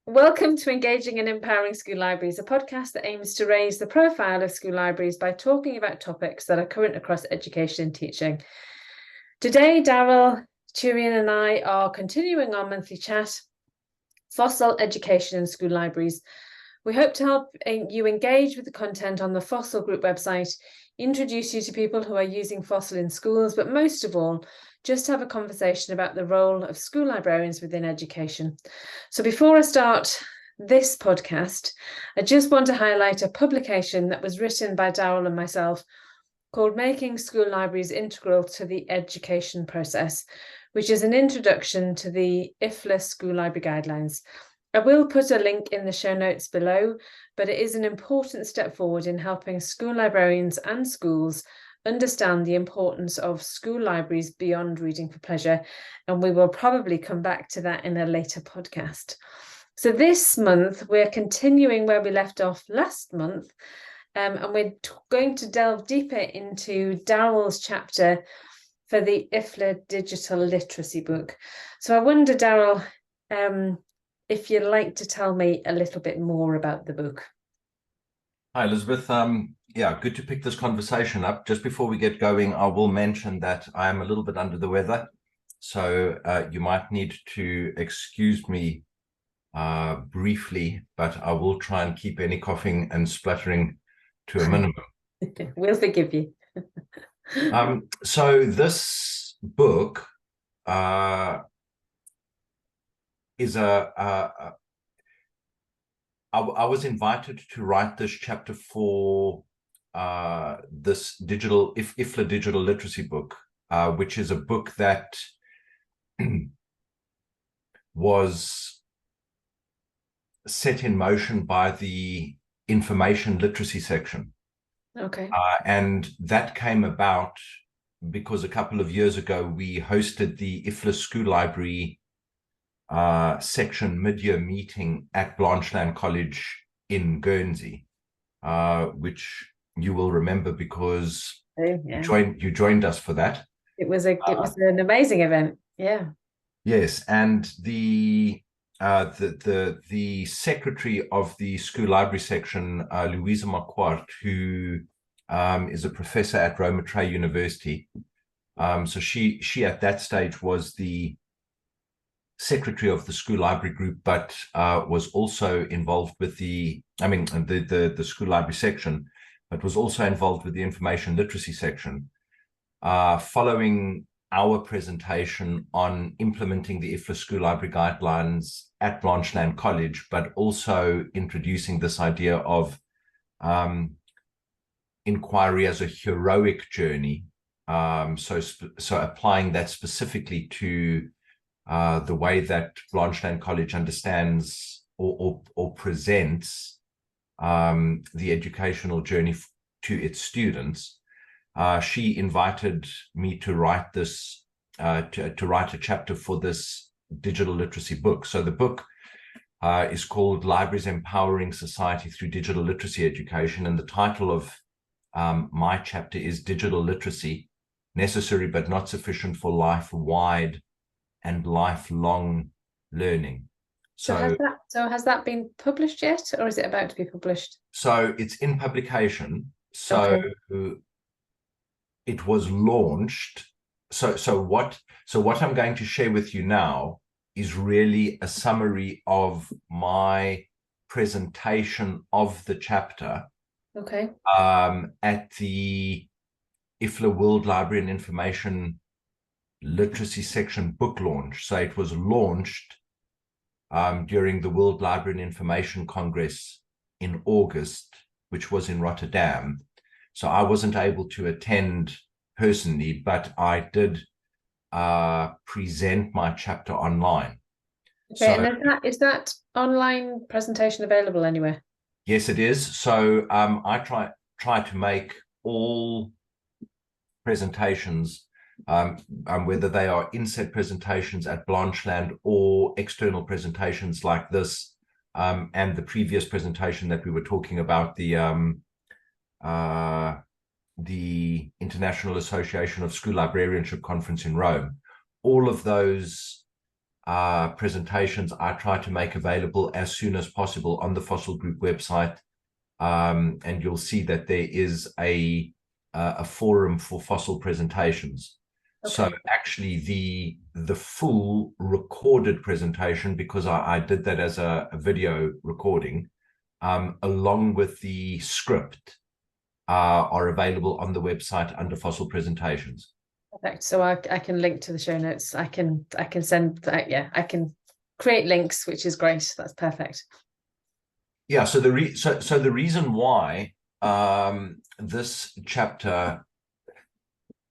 Welcome to Engaging and Empowering School Libraries, a podcast that aims to raise the profile of school libraries by talking about topics that are current across education and teaching. Today, Darryl, Darryl and I are continuing our monthly chat, FOSIL Education and School Libraries. We hope to help you engage with the content on the FOSIL group website, introduce you to people who are using FOSIL in schools, but most of all, just have a conversation about the role of school librarians within education. So before I start this podcast, I just want to highlight a publication that was written by Darryl and myself called Making School Libraries Integral to the Education Process, which is an introduction to the IFLA School Library Guidelines. I will put a link in the show notes below, but it is an important step forward in helping school librarians and schools understand the importance of school libraries beyond reading for pleasure, and we will probably come back to that in a later podcast. So this month, we're continuing where we left off last month, and we're going to delve deeper into Darryl's chapter for the IFLA Digital Literacy book. So I wonder, Darryl, if you'd like to tell me a little bit more about the book. Hi, Elizabeth. Yeah, good to pick this conversation up. Just before we get going, I will mention that I am a little bit under the weather, so you might need to excuse me briefly, but I will try and keep any coughing and spluttering to a minimum. We'll forgive you. So this book is I was invited to write this chapter for this IFLA digital literacy book, which is a book that was set in motion by the information literacy section. Okay. And that came about because a couple of years ago, we hosted the IFLA School Library section mid-year meeting at Blanchland College in Guernsey, which you will remember because you joined us for that. It was an amazing event. Yeah. Yes, and the secretary of the school library section, Louisa Marquardt, who is a professor at Rauch University. So she at that stage was the secretary of the school library group, but was also involved with the school library section, but was also involved with the information literacy section. Following our presentation on implementing the IFLA School Library Guidelines at Blanchland College, but also introducing this idea of inquiry as a heroic journey. So applying that specifically to the way that Blanchland College understands or presents the educational journey to its students. She invited me to write this, to write a chapter for this digital literacy book. So the book is called Libraries Empowering Society Through Digital Literacy Education. And the title of my chapter is Digital Literacy, Necessary but Not Sufficient for Life-Wide and Lifelong Learning. So has that been published yet, or is it about to be published? So it's in publication. So okay. It was launched. So what I'm going to share with you now is really a summary of my presentation of the chapter. Okay. At the IFLA World Library and Information Literacy section book launch. So it was launched during the World Library and Information Congress in August, which was in Rotterdam. So I wasn't able to attend personally, but I did present my chapter online. Okay, so, and is that online presentation available anywhere? Yes, it is. So I try to make all presentations, whether they are inset presentations at Blanchland or external presentations like this, and the previous presentation that we were talking about, the International Association of School Librarianship Conference in Rome. All of those presentations I try to make available as soon as possible on the FOSIL Group website. And you'll see that there is a forum for FOSIL presentations. Okay. So actually the full recorded presentation, because I did that as a video recording, along with the script, are available on the website under FOSIL presentations. Perfect. So I can link to the show notes. I can send that. Yeah, I can create links, which is great. That's perfect. Yeah. So the reason why this chapter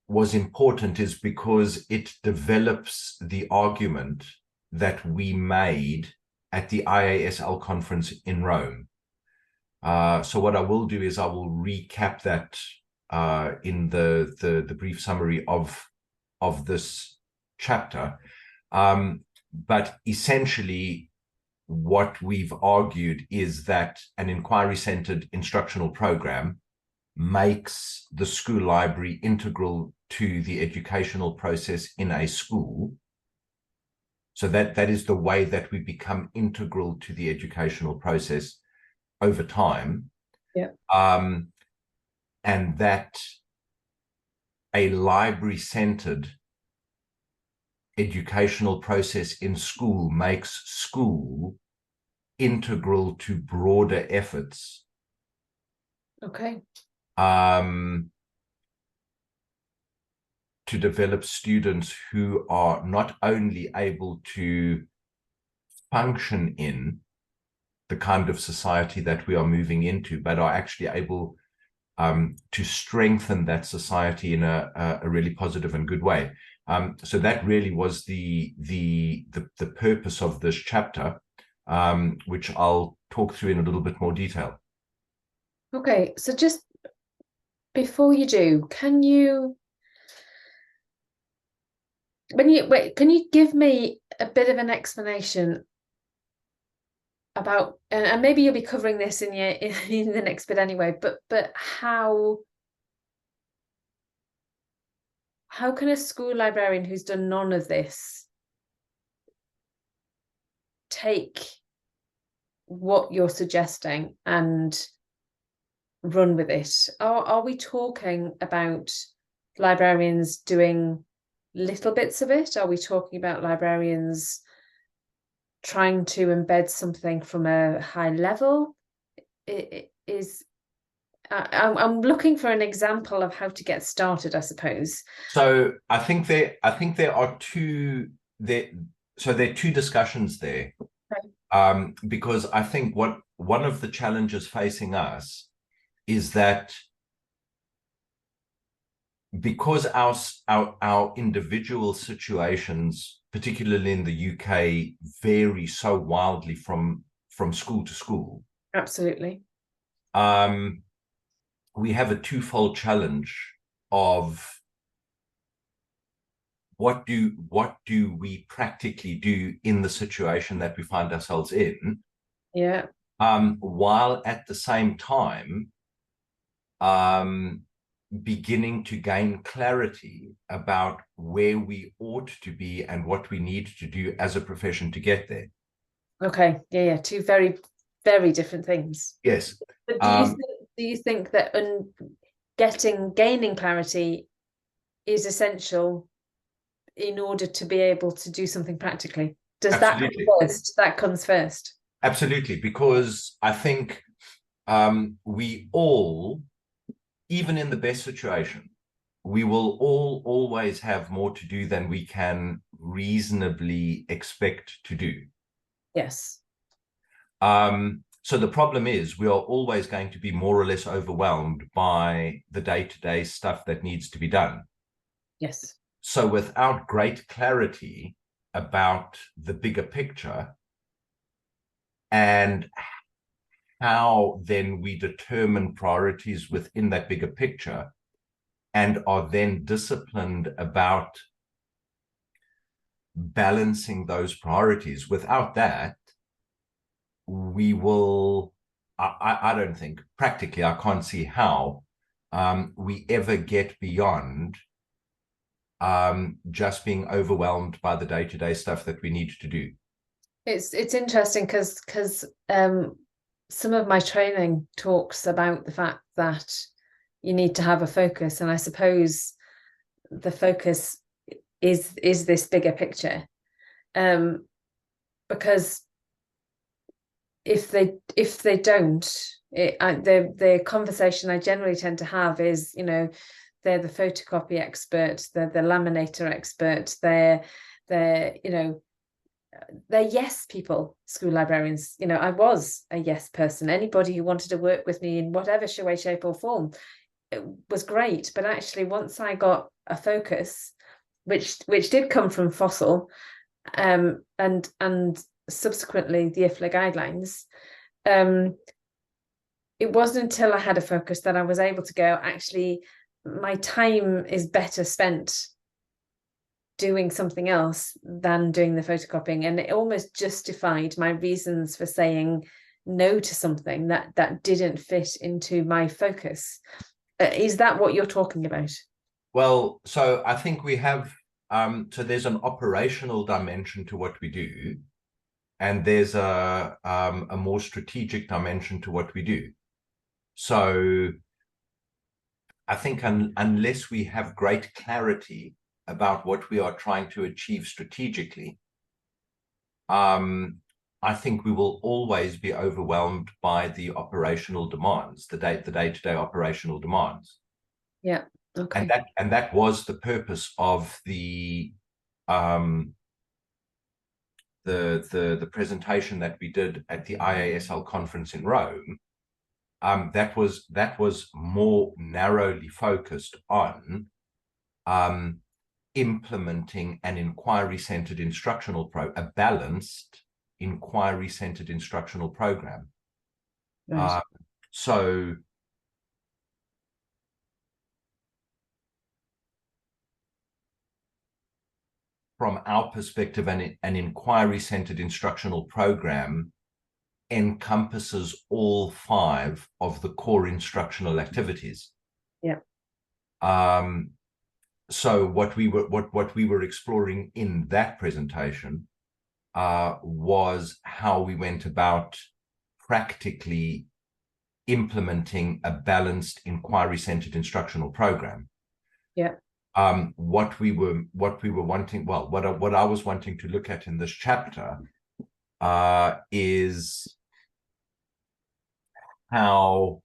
was important is because it develops the argument that we made at the IASL conference in Rome. So what I will do is I will recap that in the brief summary of this chapter. But essentially, what we've argued is that an inquiry-centered instructional program makes the school library integral to the educational process in a school. So that is the way that we become integral to the educational process over time. Yeah. And that a library-centered educational process in school makes school integral to broader efforts. Okay. To develop students who are not only able to function in the kind of society that we are moving into, but are actually able to strengthen that society in a really positive and good way. So that really was the purpose of this chapter, which I'll talk through in a little bit more detail. Okay, so just before you do, can you give me a bit of an explanation about, and maybe you'll be covering this in the next bit anyway, but how can a school librarian who's done none of this take what you're suggesting and run with it? Are we talking about librarians doing little bits of it? Are we talking about librarians trying to embed something from a high level? I'm looking for an example of how to get started, I suppose. So I think there are two there. So there are two discussions there, okay. Because I think one of the challenges facing us is that because our individual situations, particularly in the UK, vary so wildly from school to school. Absolutely. We have a twofold challenge of what do we practically do in the situation that we find ourselves in? Yeah. While at the same time, beginning to gain clarity about where we ought to be and what we need to do as a profession to get there. Okay. Yeah. Two very, very different things. Yes. But do you think that gaining clarity is essential in order to be able to do something practically? Does Absolutely. That comes first? Absolutely, because I think we all, even in the best situation, we will all always have more to do than we can reasonably expect to do. Yes. So the problem is we are always going to be more or less overwhelmed by the day-to-day stuff that needs to be done. Yes. So without great clarity about the bigger picture and how then we determine priorities within that bigger picture and are then disciplined about balancing those priorities, without that, we will, I don't think, practically, I can't see how we ever get beyond just being overwhelmed by the day-to-day stuff that we need to do. It's interesting because some of my training talks about the fact that you need to have a focus, and I suppose the focus is this bigger picture, because if they don't, the conversation I generally tend to have is, they're the photocopy expert, they're the laminator expert, they're yes people, school librarians. I was a yes person. Anybody who wanted to work with me in whatever way, shape or form, it was great. But actually, once I got a focus, which did come from FOSIL, and subsequently the IFLA guidelines, it wasn't until I had a focus that I was able to go, actually, my time is better spent doing something else than doing the photocopying. And it almost justified my reasons for saying no to something that didn't fit into my focus. Is that what you're talking about? Well, so I think we have, so there's an operational dimension to what we do, and there's a more strategic dimension to what we do. So I think unless we have great clarity about what we are trying to achieve strategically, I think we will always be overwhelmed by the operational demands, the day-to-day operational demands. Yeah. Okay. And that was the purpose of the presentation that we did at the IASL conference in Rome. That was more narrowly focused on implementing an inquiry-centered instructional a balanced inquiry-centered instructional program. Right. So from our perspective, an inquiry-centered instructional program encompasses all 5 of the core instructional activities. Yeah. So what we were exploring in that presentation was how we went about practically implementing a balanced inquiry-centered instructional program. Yeah. What we were wanting, well, what I was wanting to look at in this chapter is how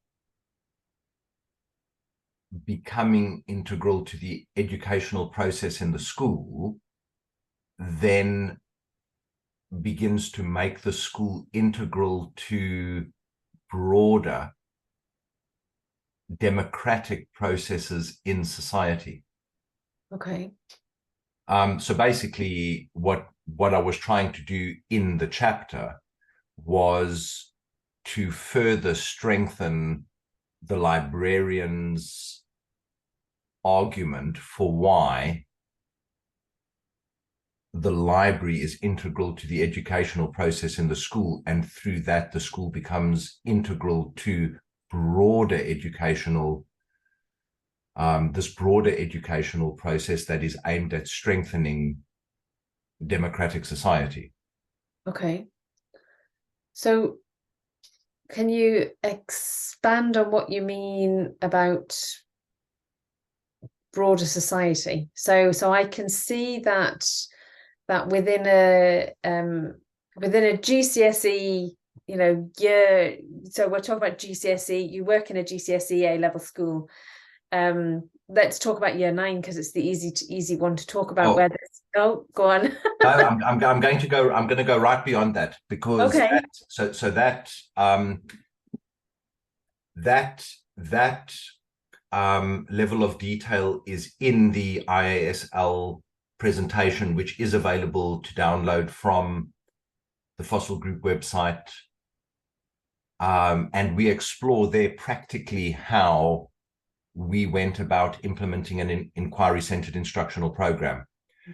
becoming integral to the educational process in the school then begins to make the school integral to broader democratic processes in society. Okay. So basically what I was trying to do in the chapter was to further strengthen the librarians' argument for why the library is integral to the educational process in the school, and through that the school becomes integral to broader educational this broader educational process that is aimed at strengthening democratic society. Okay. So can you expand on what you mean about broader society? So I can see that within a GCSE, year, so we're talking about GCSE, you work in a GCSE A-level school. Let's talk about year 9 because it's the easy one to talk about. Go on. No, I'm going to go right beyond that, because okay. that level of detail is in the IASL presentation, which is available to download from the FOSIL Group website, and we explore there practically how we went about implementing an inquiry-centered instructional program.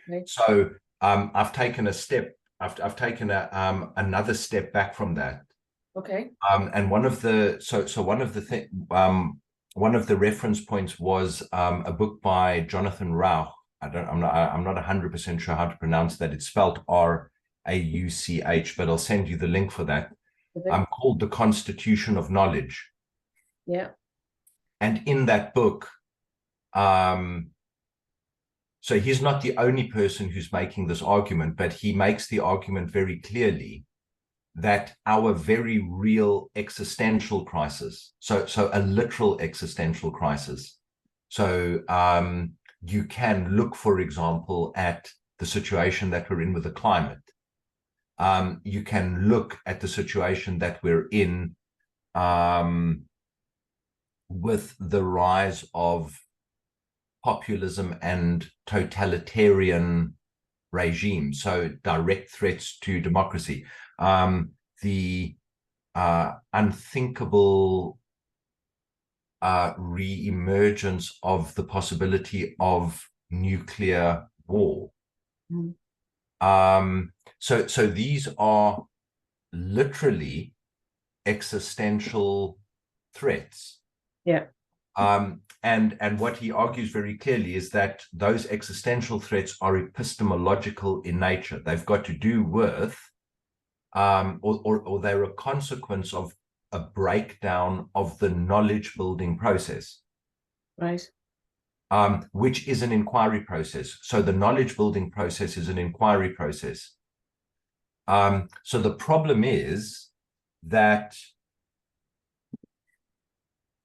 Okay. So I've taken a step. I've taken another step back from that. Okay. And one of the reference points was a book by Jonathan Rauch I'm not 100% sure how to pronounce that. It's spelled Rauch, but I'll send you the link for that. Called The Constitution of Knowledge. Yeah. And in that book, so he's not the only person who's making this argument, but he makes the argument very clearly that our very real existential crisis, so a literal existential crisis. So you can look, for example, at the situation that we're in with the climate. You can look at the situation that we're in with the rise of populism and totalitarian regimes, so direct threats to democracy. The unthinkable re-emergence of the possibility of nuclear war. So these are literally existential threats. Yeah. And what he argues very clearly is that those existential threats are epistemological in nature. They've got to do with, or they're a consequence of a breakdown of the knowledge building process. Right. Which is an inquiry process. So the knowledge building process is an inquiry process. So the problem is that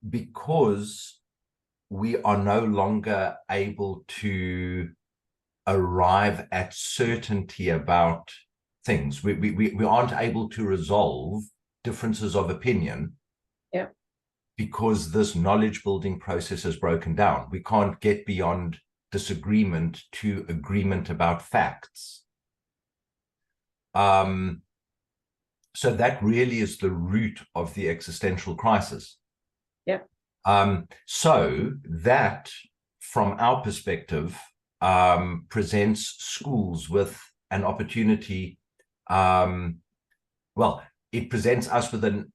because we are no longer able to arrive at certainty about things, we aren't able to resolve differences of opinion. Yeah. Because this knowledge building process has broken down. We can't get beyond disagreement to agreement about facts. So that really is the root of the existential crisis. Yeah. So that, from our perspective, presents schools with an opportunity. Well, it presents us with an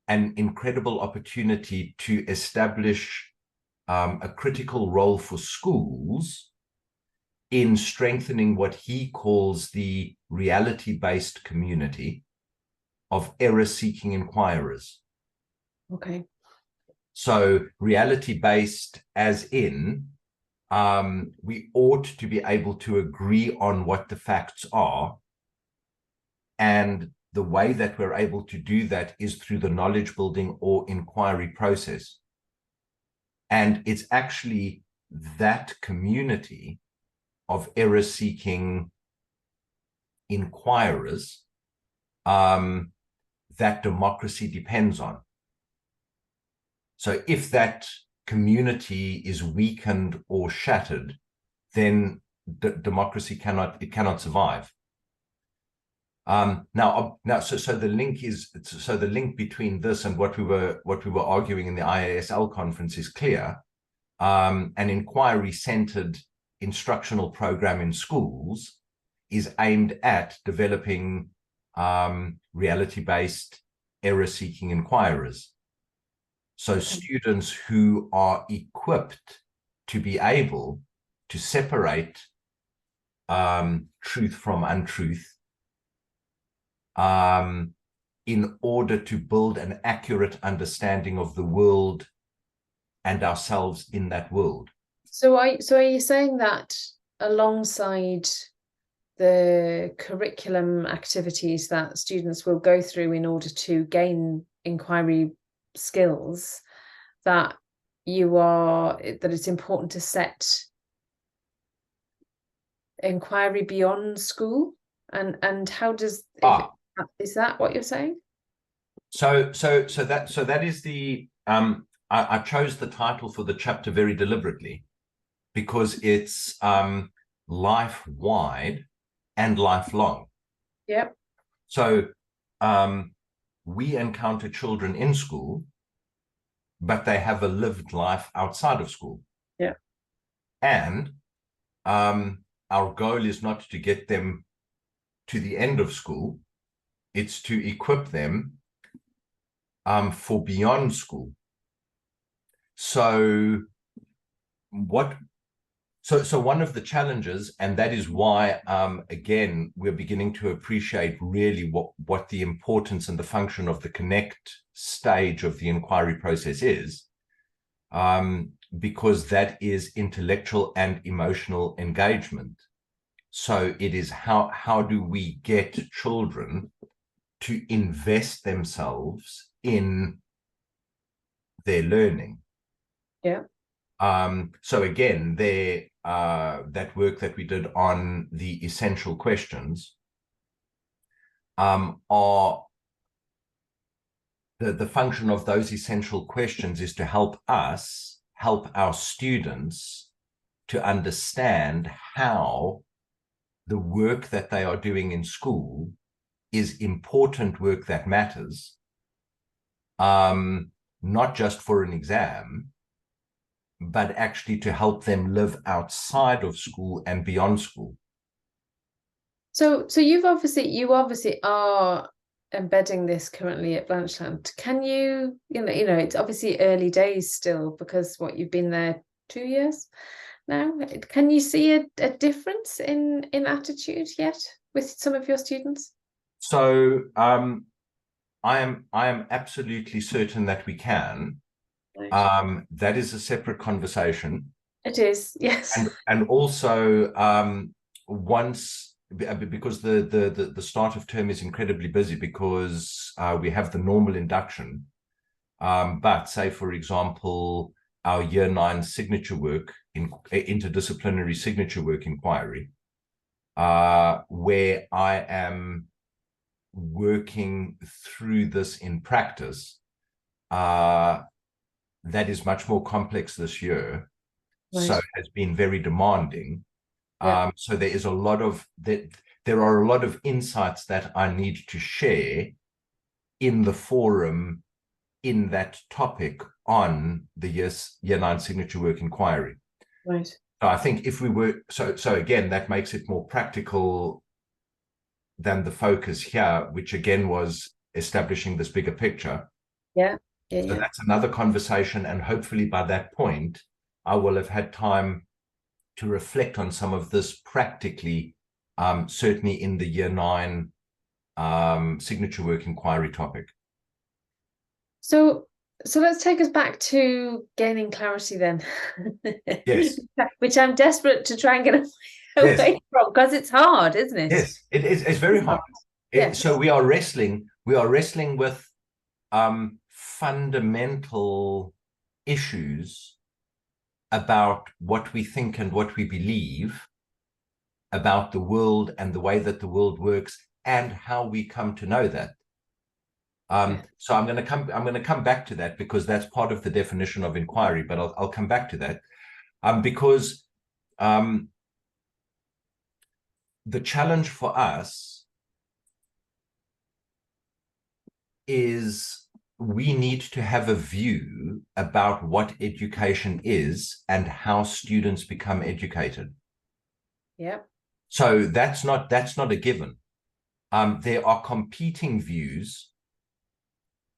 incredible opportunity to establish a critical role for schools in strengthening what he calls the reality-based community of error-seeking inquirers. Okay. So reality-based as in, we ought to be able to agree on what the facts are, and the way that we're able to do that is through the knowledge building or inquiry process. And it's actually that community of error-seeking inquirers that democracy depends on. So if that community is weakened or shattered, then democracy cannot survive. So the link between this and what we were arguing in the IASL conference is clear. An inquiry-centered instructional program in schools is aimed at developing reality-based error-seeking inquirers. So students who are equipped to be able to separate truth from untruth, in order to build an accurate understanding of the world and ourselves in that world. So are you saying that alongside the curriculum activities that students will go through in order to gain inquiry skills, that it's important to set inquiry beyond school? And how does is that what you're saying? So that is the I chose the title for the chapter very deliberately, because it's life-wide and lifelong. Yep. So we encounter children in school, but they have a lived life outside of school. Yeah. And our goal is not to get them to the end of school, it's to equip them for beyond school. So what So one of the challenges, and that is why, again, we're beginning to appreciate really what the importance and the function of the connect stage of the inquiry process is, because that is intellectual and emotional engagement. So it is how do we get children to invest themselves in their learning? Yeah. So again, that work that we did on the essential questions are the function of those essential questions is to help our students to understand how the work that they are doing in school is important work that matters, not just for an exam, but actually to help them live outside of school and beyond school. So you obviously are embedding this currently at Blanchland. Can you know, it's obviously early days still, because you've been there 2 years now. Can you see a difference in attitude yet with some of your students? So I am absolutely certain that we can. Right. That is a separate conversation. It is, yes. And also once, because the start of term is incredibly busy, because we have the normal induction, but say for example our year 9 signature work in interdisciplinary signature work inquiry, where I am working through this in practice, that is much more complex this year. Right. So it has been very demanding. Yeah. So there is a lot of that. There are a lot of insights that I need to share in the forum in that topic on the year 9 signature work inquiry. Right. So I think if we were so again, that makes it more practical than the focus here, which again was establishing this bigger picture. Yeah. So that's another conversation, and hopefully by that point I will have had time to reflect on some of this practically, certainly in the year 9 signature work inquiry topic. So let's take us back to gaining clarity then. Yes. Which I'm desperate to try and get away from, because it's hard, isn't it? Yes, it's very hard. Yes. So we are wrestling with fundamental issues about what we think and what we believe about the world and the way that the world works and how we come to know that. So I'm going to come back to that, because that's part of the definition of inquiry, but I'll come back to that, because the challenge for us is we need to have a view about what education is and how students become educated. Yeah. So that's not a given. There are competing views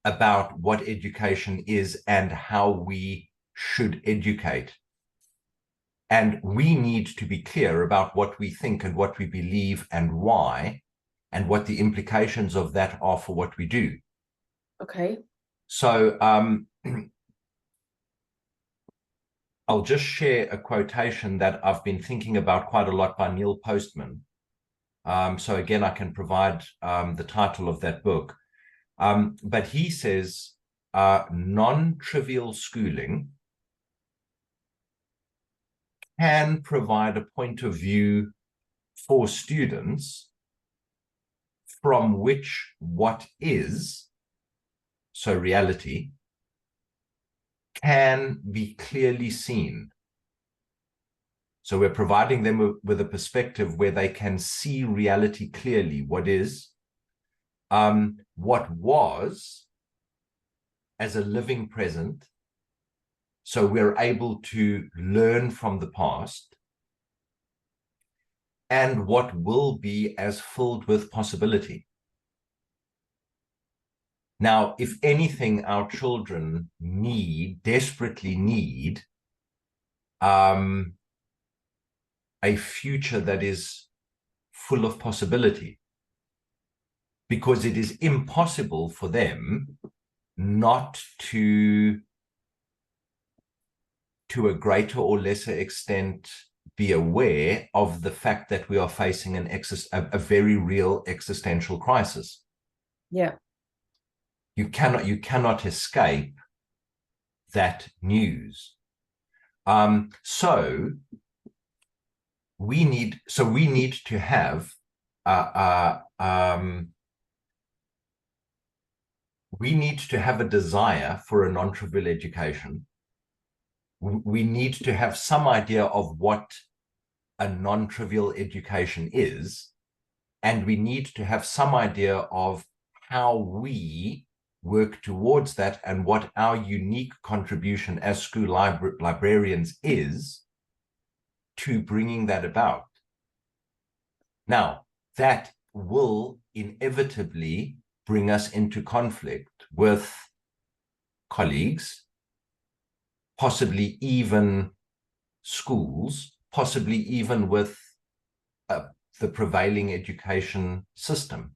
about what education is and how we should educate. And we need to be clear about what we think and what we believe and why, and what the implications of that are for what we do. Okay. So I'll just share a quotation that I've been thinking about quite a lot by Neil Postman. So again, I can provide the title of that book. But he says, non-trivial schooling can provide a point of view for students from which what is, so reality, can be clearly seen. So we're providing them with a perspective where they can see reality clearly, what is, what was as a living present. So we're able to learn from the past, and what will be as filled with possibility. Now, if anything, our children desperately need, a future that is full of possibility, because it is impossible for them not to a greater or lesser extent, be aware of the fact that we are facing a very real existential crisis. Yeah. You cannot escape that news. So we need to have we need to have a desire for a non-trivial education. We need to have some idea of what a non-trivial education is, and we need to have some idea of how we work towards that and what our unique contribution as school librarians is to bringing that about. Now, that will inevitably bring us into conflict with colleagues, possibly even schools, possibly even with the prevailing education system,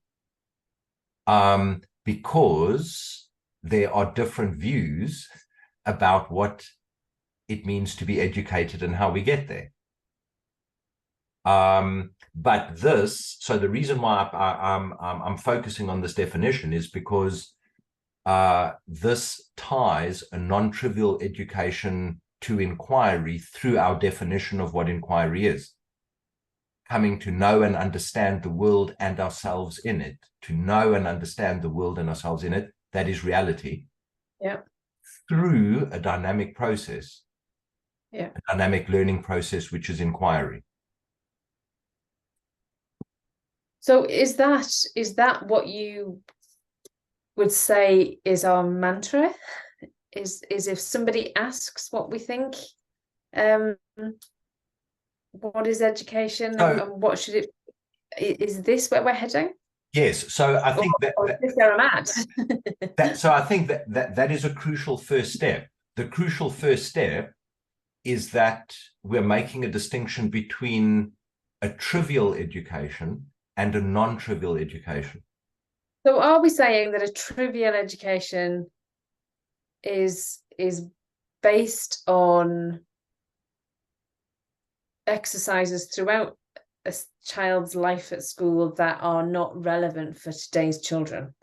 because there are different views about what it means to be educated and how we get there. But so the reason why I'm focusing on this definition is because this ties a non-trivial education to inquiry through our definition of what inquiry is. Coming to know and understand the world and ourselves in it. To know and understand the world and ourselves in it, that is reality. Yeah. Through a dynamic process. Yeah. A dynamic learning process, which is inquiry. So is that what you would say is our mantra? Is if somebody asks what we think, what is education, and what should it? Is this where we're heading? Yes. So I think or is this where I'm at? So I think that is a crucial first step. The crucial first step is that we're making a distinction between a trivial education and a non-trivial education. So are we saying that a trivial education is based on exercises throughout a child's life at school that are not relevant for today's children?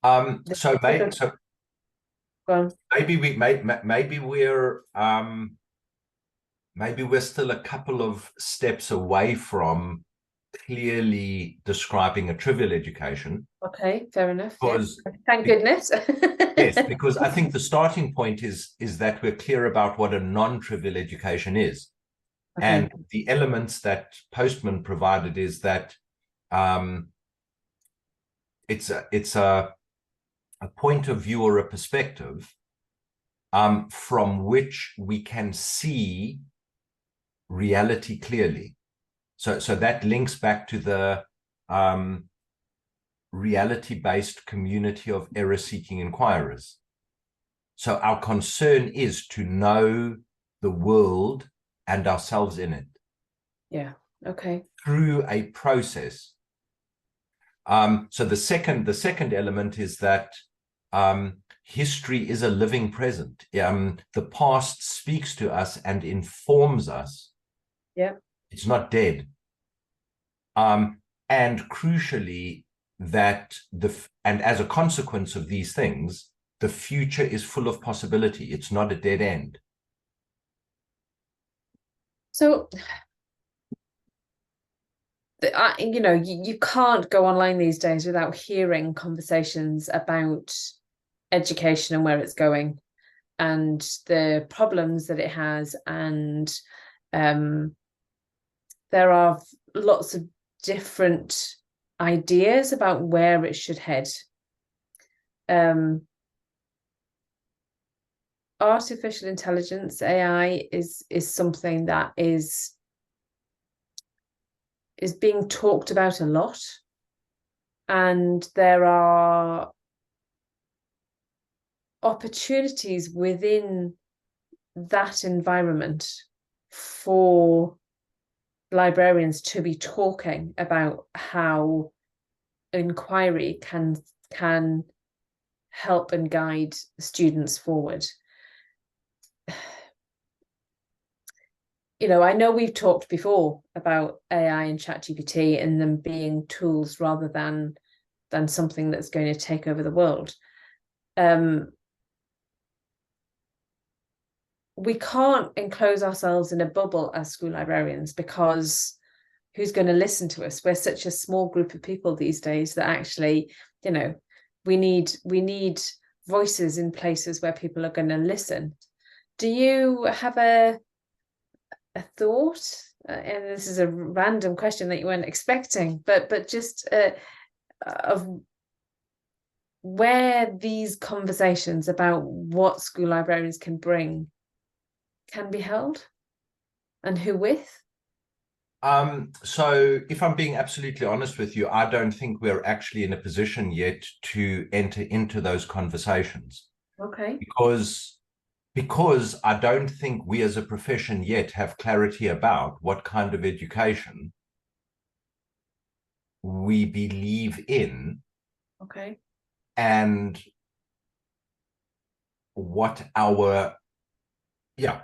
So maybe we're still a couple of steps away from clearly describing a trivial education. Okay, fair enough. Because, yeah. Thank goodness. Yes, because I think the starting point is that we're clear about what a non-trivial education is. Okay. And the elements that Postman provided is that it's a point of view or a perspective from which we can see reality clearly. So that links back to the reality-based community of error-seeking inquirers. So our concern is to know the world and ourselves in it. Yeah. Okay. Through a process. So the second element is that history is a living present. The past speaks to us and informs us. Yeah. It's not dead. And crucially, and as a consequence of these things, the future is full of possibility. It's not a dead end. So, you can't go online these days without hearing conversations about education and where it's going and the problems that it has. And there are lots of different ideas about where it should head. Artificial intelligence, AI, is something that is being talked about a lot, and there are opportunities within that environment for librarians to be talking about how inquiry can help and guide students forward. You know, I know we've talked before about AI and ChatGPT and them being tools rather than something that's going to take over the world. We can't enclose ourselves in a bubble as school librarians, because who's going to listen to us? We're such a small group of people these days that actually, you know, we need voices in places where people are going to listen. Do you have a thought? And this is a random question that you weren't expecting, but just of where these conversations about what school librarians can bring can be held, and who with? So if I'm being absolutely honest with you, I don't think we're actually in a position yet to enter into those conversations. Okay. Because I don't think we as a profession yet have clarity about what kind of education we believe in. Okay. And what our,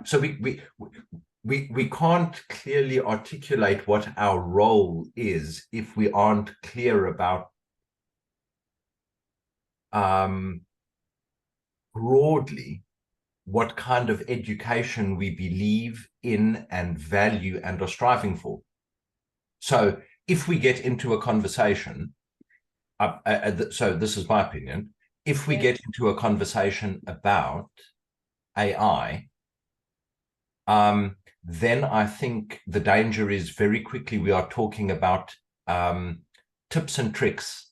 so we can't clearly articulate what our role is if we aren't clear about broadly what kind of education we believe in and value and are striving for. So if we get into a conversation, so this is my opinion, if we get into a conversation about AI, then I think the danger is very quickly we are talking about tips and tricks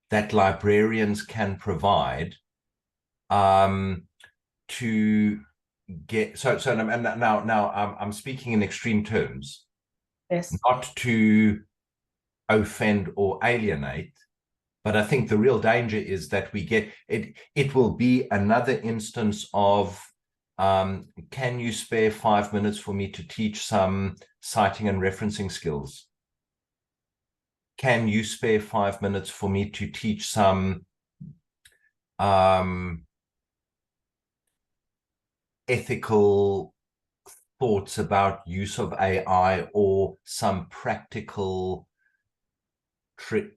that librarians can provide to get and now I'm speaking in extreme terms, Yes. not to offend or alienate, but I think the real danger is that we get it will be another instance of can you spare 5 minutes for me to teach some citing and referencing skills? Can you spare 5 minutes for me to teach some ethical thoughts about use of AI, or some practical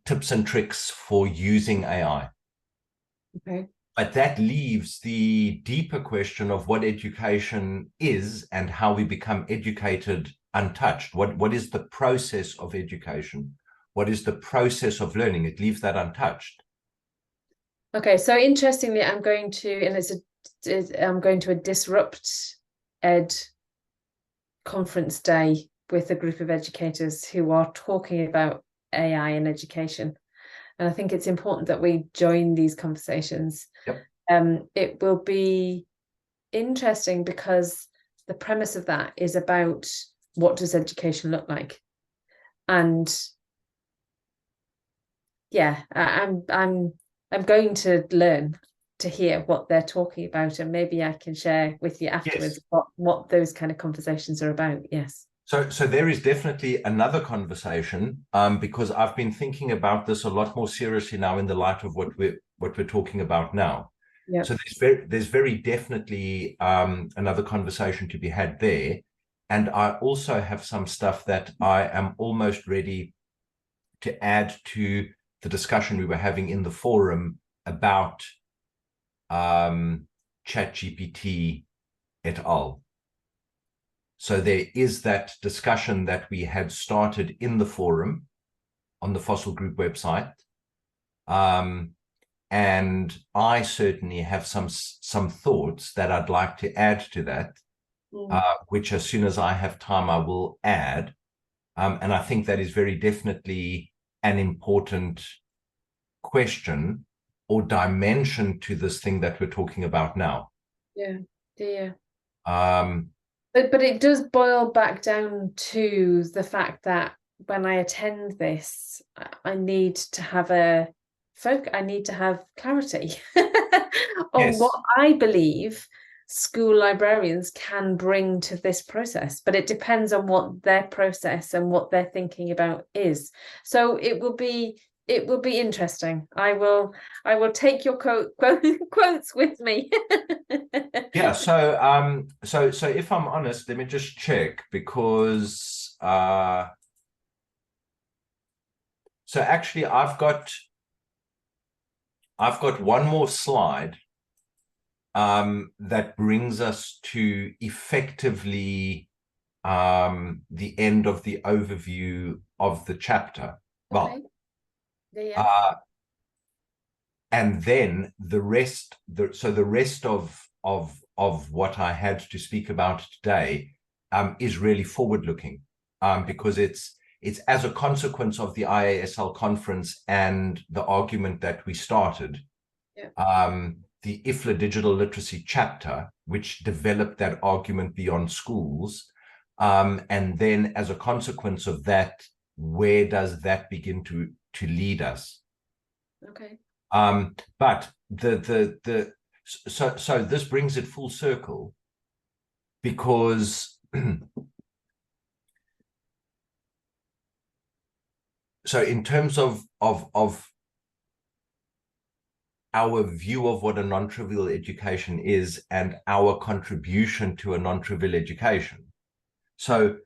tips and tricks for using AI? Okay. But that leaves the deeper question of what education is and how we become educated untouched. What is the process of education? What is the process of learning? It leaves that untouched. Okay, so interestingly, I'm going to a Disrupt Ed conference day with a group of educators who are talking about AI in education. And I think it's important that we join these conversations. Yep. It will be interesting because the premise of that is about what does education look like? And yeah, I'm going to learn to hear what they're talking about, and maybe I can share with you afterwards what those kind of conversations are about. Yes. So there is definitely another conversation, because I've been thinking about this a lot more seriously now in the light of what we're talking about now. Yeah. So there's very definitely another conversation to be had there. And I also have some stuff that I am almost ready to add to the discussion we were having in the forum about ChatGPT et al. So there is that discussion that we had started in the forum on the FOSIL group website. And I certainly have some thoughts that I'd like to add to that, which as soon as I have time, I will add. And I think that is very definitely an important question or dimension to this thing that we're talking about now. Yeah. But it does boil back down to the fact that when I attend this, I need to have I need to have clarity on what I believe school librarians can bring to this process, but it depends on what their process and what they're thinking about is. So it will be interesting. I will take your quotes with me. Yeah, so if I'm honest, let me just check, because so actually I've got one more slide that brings us to effectively the end of the overview of the chapter. Okay. Well, yeah. And then the rest, the rest of what I had to speak about today is really forward-looking, because it's as a consequence of the IASL conference and the argument that we started. Yeah. The IFLA digital literacy chapter, which developed that argument beyond schools, and then as a consequence of that, where does that begin to lead us? Okay. But so this brings it full circle, because so in terms of our view of what a non-trivial education is and our contribution to a non-trivial education. So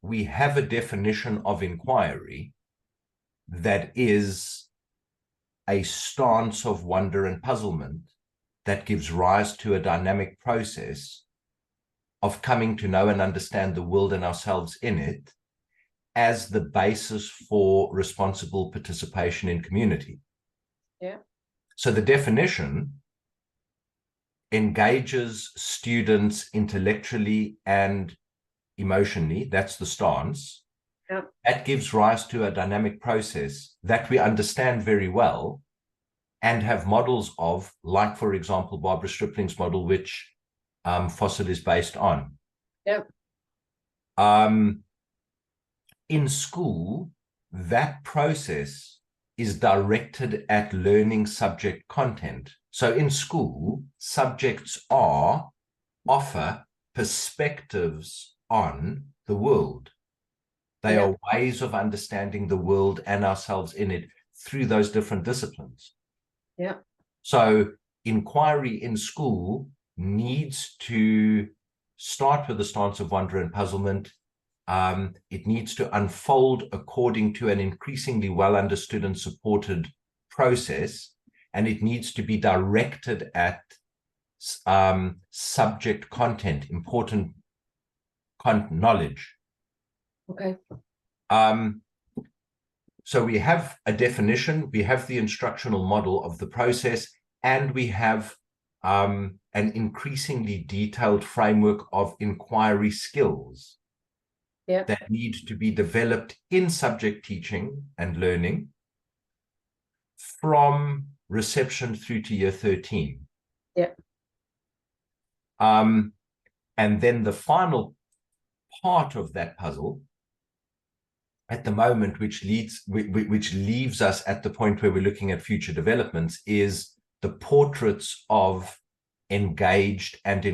we have a definition of inquiry that is a stance of wonder and puzzlement that gives rise to a dynamic process of coming to know and understand the world and ourselves in it as the basis for responsible participation in community. Yeah. So the definition engages students intellectually and emotionally. That's the stance. Yeah. That gives rise to a dynamic process that we understand very well and have models of, like, for example, Barbara Stripling's model, which FOSIL is based on. Yep. In school, that process is directed at learning subject content. So in school, subjects offer perspectives on the world. They are ways of understanding the world and ourselves in it through those different disciplines. Yeah. So inquiry in school needs to start with a stance of wonder and puzzlement. It needs to unfold according to an increasingly well understood and supported process, and it needs to be directed at subject content, important knowledge. Okay. So we have a definition, we have the instructional model of the process, and we have an increasingly detailed framework of inquiry skills that need to be developed in subject teaching and learning from reception through to year 13. Yeah. And then the final part of that puzzle at the moment, which leaves us at the point where we're looking at future developments, is the portraits of engaged and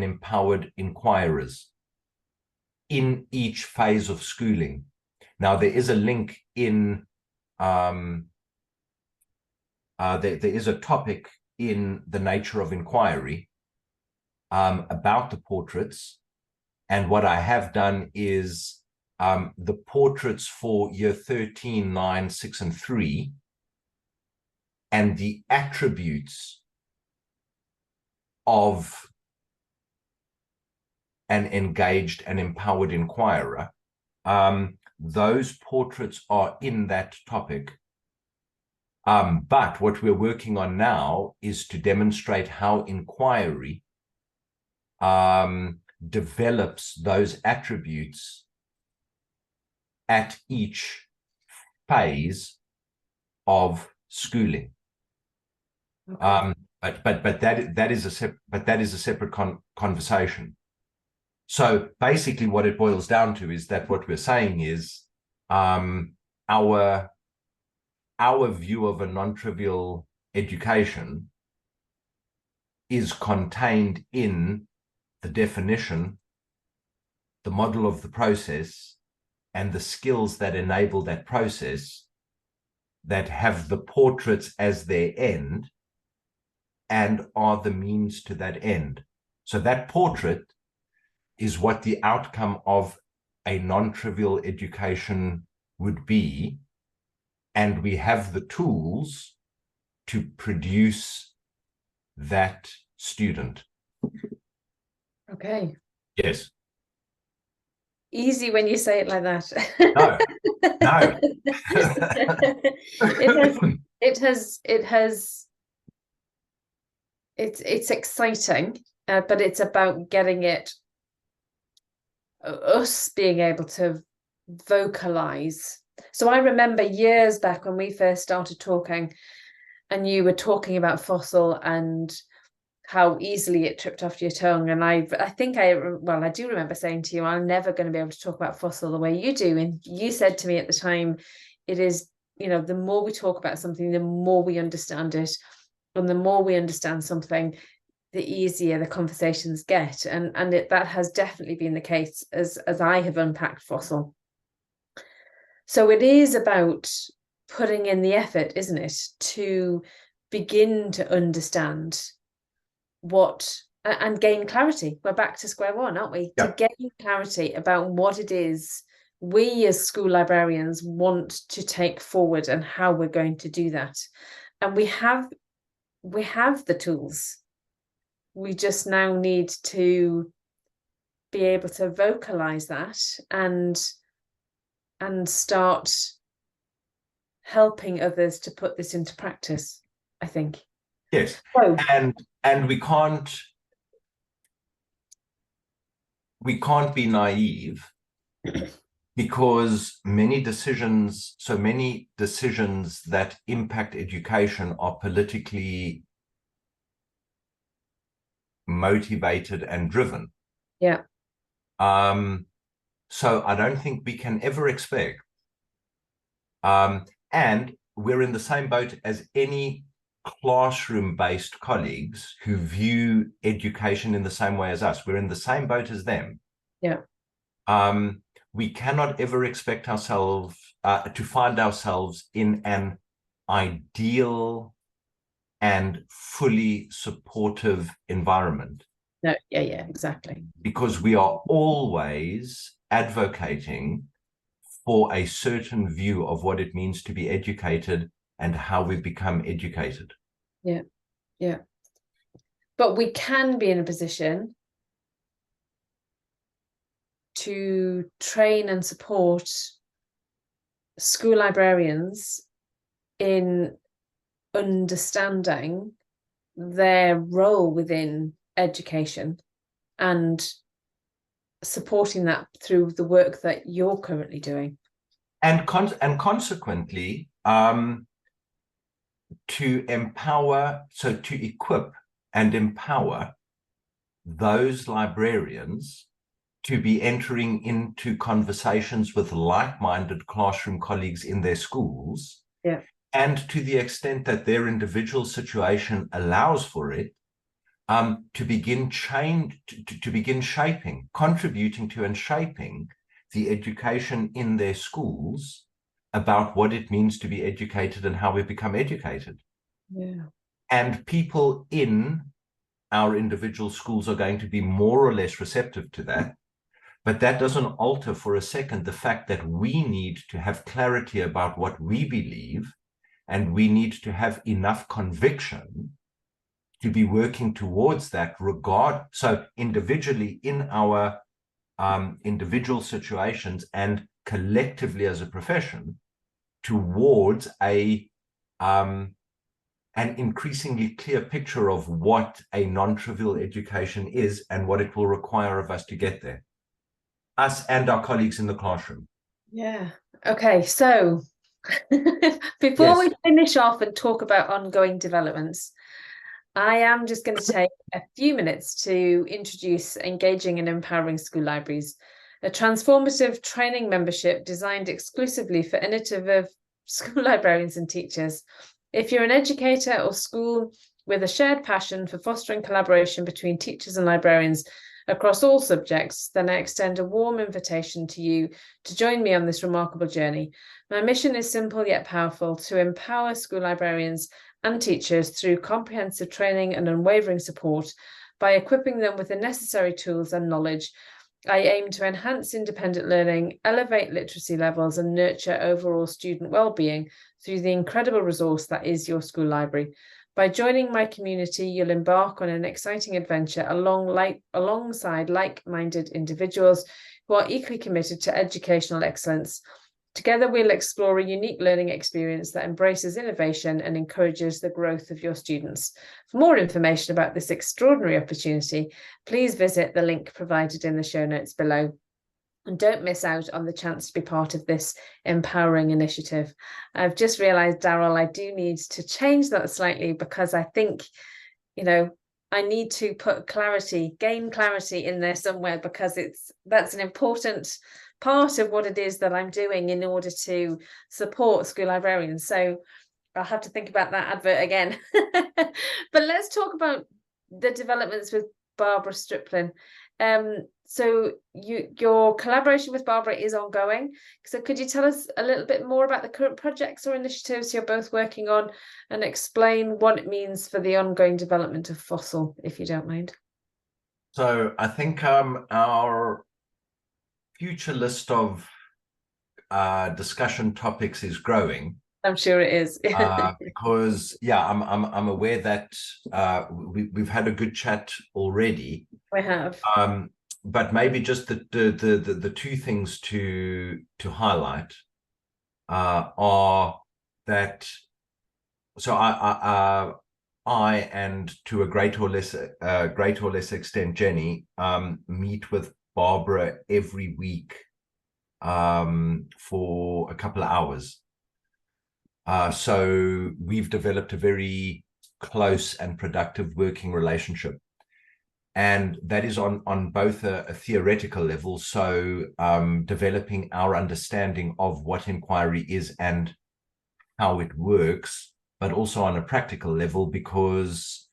empowered inquirers in each phase of schooling. Now, there is a link in there is a topic in The Nature of Inquiry about the portraits. And what I have done is the portraits for year 13, 9, 6, and 3, and the attributes of an engaged and empowered inquirer. Those portraits are in that topic. But what we're working on now is to demonstrate how inquiry develops those attributes at each phase of schooling. Okay. But that is a separate conversation. So basically, what it boils down to is that what we're saying is our view of a non-trivial education is contained in the definition, the model of the process, and the skills that enable that process, that have the portraits as their end and are the means to that end. So that portrait is what the outcome of a non-trivial education would be, and we have the tools to produce that student. Okay. Yes. Easy when you say it like that. No. It's exciting, but it's about getting it, us being able to vocalize. So I remember years back when we first started talking, and you were talking about FOSIL and how easily it tripped off your tongue. And I do remember saying to you, I'm never going to be able to talk about FOSIL the way you do. And you said to me at the time, it is, the more we talk about something, the more we understand it. And the more we understand something, the easier the conversations get. And that has definitely been the case as I have unpacked FOSIL. So it is about putting in the effort, isn't it, to begin to understand what and gain clarity. We're back to square one, aren't we? Yeah. To gain clarity about what it is we as school librarians want to take forward and how we're going to do that. And we have the tools. We just now need to be able to vocalize that and start helping others to put this into practice, I think. Yes. So, and we can't be naive, because many decisions that impact education are politically motivated and driven. Yeah. So I don't think we can ever expect, and we're in the same boat as any classroom-based colleagues who view education in the same way as us. We're in the same boat as them. Yeah. We cannot ever expect ourselves to find ourselves in an ideal and fully supportive environment. No, yeah, exactly. Because we are always advocating for a certain view of what it means to be educated and how we become educated. Yeah. But we can be in a position to train and support school librarians in understanding their role within education and supporting that through the work that you're currently doing. And consequently, to equip and empower those librarians to be entering into conversations with like-minded classroom colleagues in their schools. Yeah. And to the extent that their individual situation allows for it, to begin contributing to and shaping the education in their schools about what it means to be educated and how we become educated. Yeah. And people in our individual schools are going to be more or less receptive to that. But that doesn't alter for a second the fact that we need to have clarity about what we believe, and we need to have enough conviction to be working towards that regard. So individually in our individual situations and collectively as a profession, towards an increasingly clear picture of what a non-trivial education is and what it will require of us to get there, us and our colleagues in the classroom. Yeah. Okay. So before we finish off and talk about ongoing developments, I am just going to take a few minutes to introduce Engaging and Empowering School Libraries, a transformative training membership designed exclusively for innovative school librarians and teachers. If you're an educator or school with a shared passion for fostering collaboration between teachers and librarians across all subjects, then I extend a warm invitation to you to join me on this remarkable journey. My mission is simple yet powerful: to empower school librarians and teachers through comprehensive training and unwavering support. By equipping them with the necessary tools and knowledge, I aim to enhance independent learning, elevate literacy levels, and nurture overall student well-being through the incredible resource that is your school library. By joining my community, you'll embark on an exciting adventure alongside like-minded individuals who are equally committed to educational excellence. Together, we'll explore a unique learning experience that embraces innovation and encourages the growth of your students. For more information about this extraordinary opportunity, please visit the link provided in the show notes below. And don't miss out on the chance to be part of this empowering initiative. I've just realised, Darryl, I do need to change that slightly, because I think, I need to gain clarity in there somewhere, because that's an important part of what it is that I'm doing in order to support school librarians. So I'll have to think about that advert again. But let's talk about the developments with Barbara Striplin. So your collaboration with Barbara is ongoing. So could you tell us a little bit more about the current projects or initiatives you're both working on, and explain what it means for the ongoing development of FOSIL, if you don't mind? So I think our future list of discussion topics is growing. I'm sure it is. Because I'm aware that we've had a good chat already. We have. But maybe just the two things to highlight are that. So I and to a greater or less extent Jenny meet with Barbara every week for a couple of hours. So we've developed a very close and productive working relationship. And that is on both a theoretical level, so developing our understanding of what inquiry is and how it works, but also on a practical level, because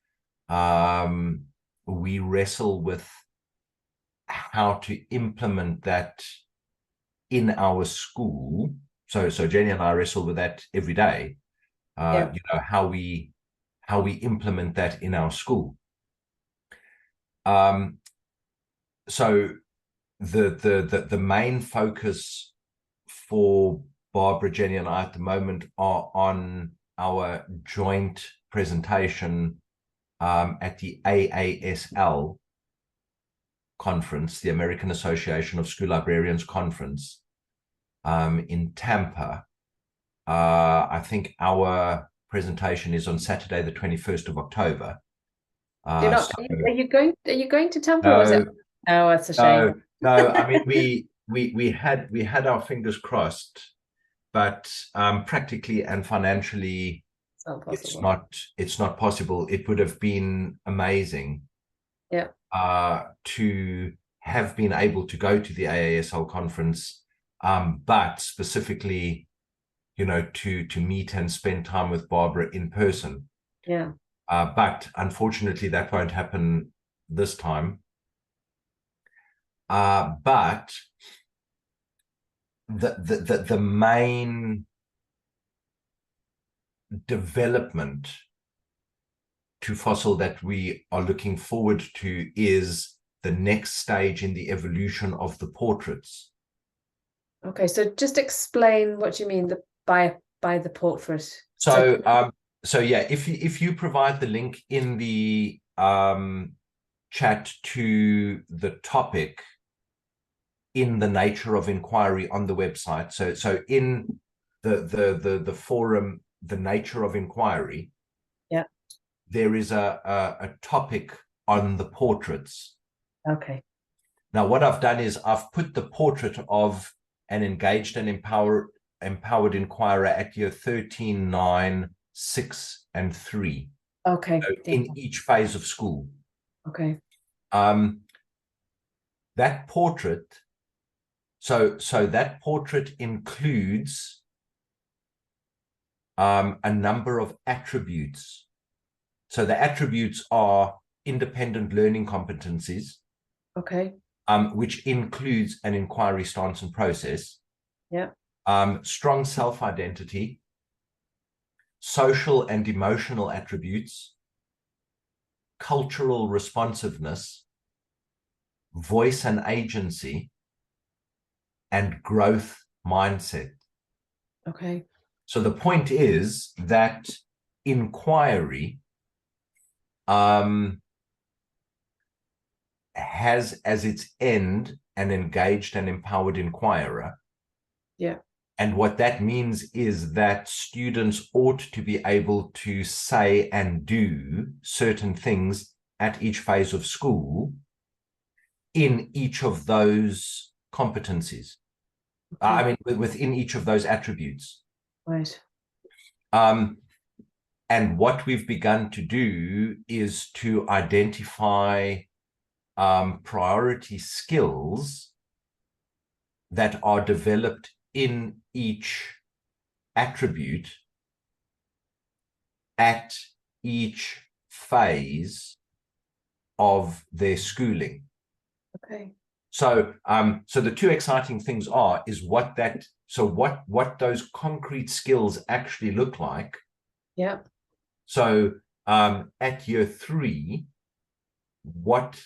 we wrestle with how to implement that in our school. So Jenny and I wrestle with that every day. How we implement that in our school. So the main focus for Barbara, Jenny, and I at the moment are on our joint presentation at the AASL conference, the American Association of School Librarians conference, in Tampa. I think our presentation is on Saturday, the 21st of October. Are you going to Tampa? Or was it? Oh, that's a shame. No. I mean, we had our fingers crossed, but practically and financially, it's not possible. It would have been amazing, to have been able to go to the AASL conference, but specifically, to meet and spend time with Barbara in person. Yeah. But unfortunately, that won't happen this time. But the main development to FOSIL that we are looking forward to is the next stage in the evolution of the portraits. Okay, so just explain what you mean by the portrait. So yeah, if you provide the link in the chat to the topic in the nature of inquiry on the website, so in the forum, the nature of inquiry, there is a topic on the portraits. Okay. Now what I've done is I've put the portrait of an engaged and empowered inquirer at year 13, 9, 6, and 3. Okay. So in each phase of school. Okay. That portrait, so that portrait includes a number of attributes So the attributes are independent learning competencies, Okay. which includes an inquiry stance and process. Yeah. Strong self-identity, social and emotional attributes, cultural responsiveness, voice and agency, and growth mindset. Okay. So the point is that inquiry has as its end an engaged and empowered inquirer. Yeah. And what that means is that students ought to be able to say and do certain things at each phase of school in each of those competencies. Okay. I mean, within each of those attributes. Right. And what we've begun to do is to identify priority skills that are developed in each attribute at each phase of their schooling. Okay. So the two exciting things is what those concrete skills actually look like. Yeah. So at year 3, what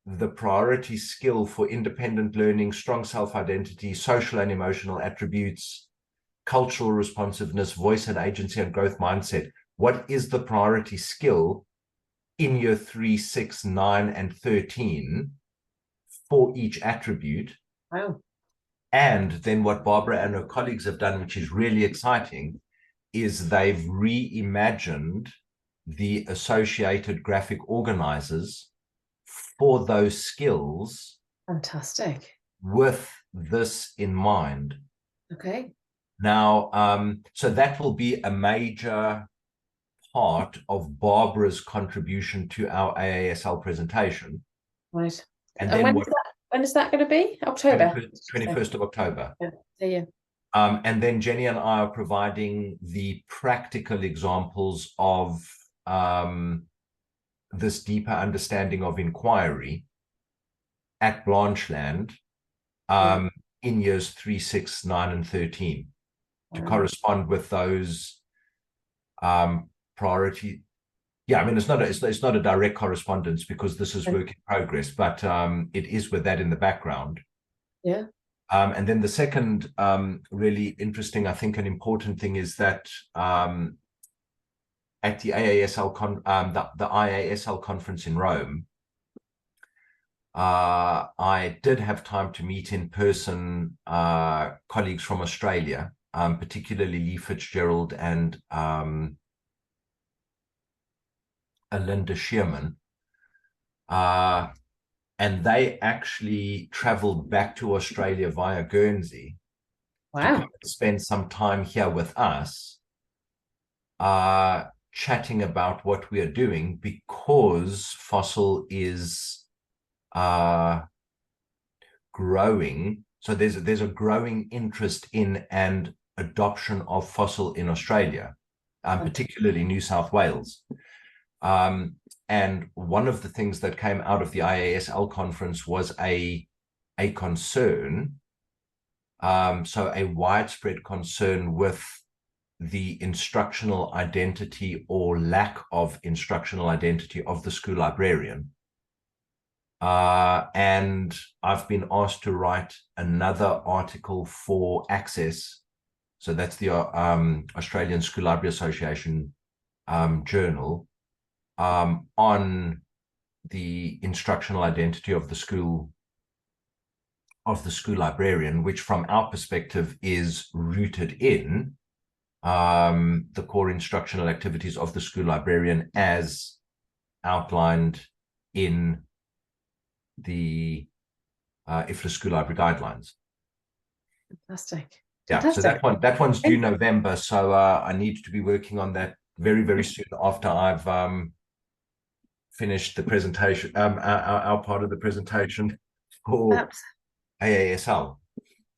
the priority skill for independent learning, strong self-identity, social and emotional attributes, cultural responsiveness, voice and agency, and growth mindset. What is the priority skill in year 3, 6, 9, and 13 for each attribute? Wow. And then what Barbara and her colleagues have done, which is really exciting, is they've reimagined the associated graphic organizers for those skills. Fantastic. With this in mind. Okay. Now, so that will be a major part of Barbara's contribution to our AASL presentation. Right. And then when is that going to be? October? 21st of October. Yeah. And then Jenny and I are providing the practical examples of this deeper understanding of inquiry at Blanchland in years 3, 6, 9, and 13 to correspond with those priority. Yeah, I mean, it's not a direct correspondence because this is work in progress, but it is with that in the background. Yeah. And then the second really interesting, I think, an important thing is that at the AASL the IASL conference in Rome, I did have time to meet in person colleagues from Australia, particularly Lee Fitzgerald and Linda Shearman. And they actually traveled back to Australia via Guernsey to come and spend some time here with us, chatting about what we are doing, because FOSIL is growing. So there's a growing interest in and adoption of FOSIL in Australia, particularly New South Wales. And one of the things that came out of the IASL conference was a concern, so a widespread concern with the instructional identity or lack of instructional identity of the school librarian. And I've been asked to write another article for Access. So that's the Australian School Library Association journal, on the instructional identity of the school librarian, which from our perspective is rooted in the core instructional activities of the school librarian as outlined in the IFLA School Library Guidelines. Fantastic. Yeah, Fantastic. so that one's due November, so I need to be working on that very, very soon after I've finished the presentation, our part of the presentation for AASL.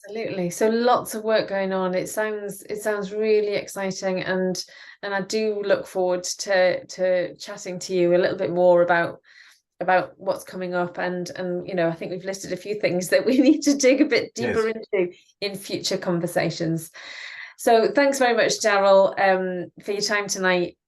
Absolutely. So lots of work going on. It sounds really exciting, and I do look forward to chatting to you a little bit more about what's coming up, and I think we've listed a few things that we need to dig a bit deeper into in future conversations. So thanks very much, Darryl, for your time tonight.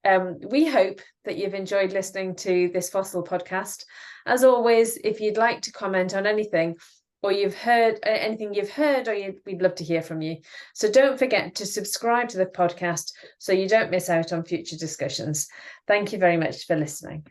We hope that you've enjoyed listening to this FOSIL podcast. As always, if you'd like to comment on anything, or you've heard anything you've heard, or we'd love to hear from you. So don't forget to subscribe to the podcast so you don't miss out on future discussions. Thank you very much for listening.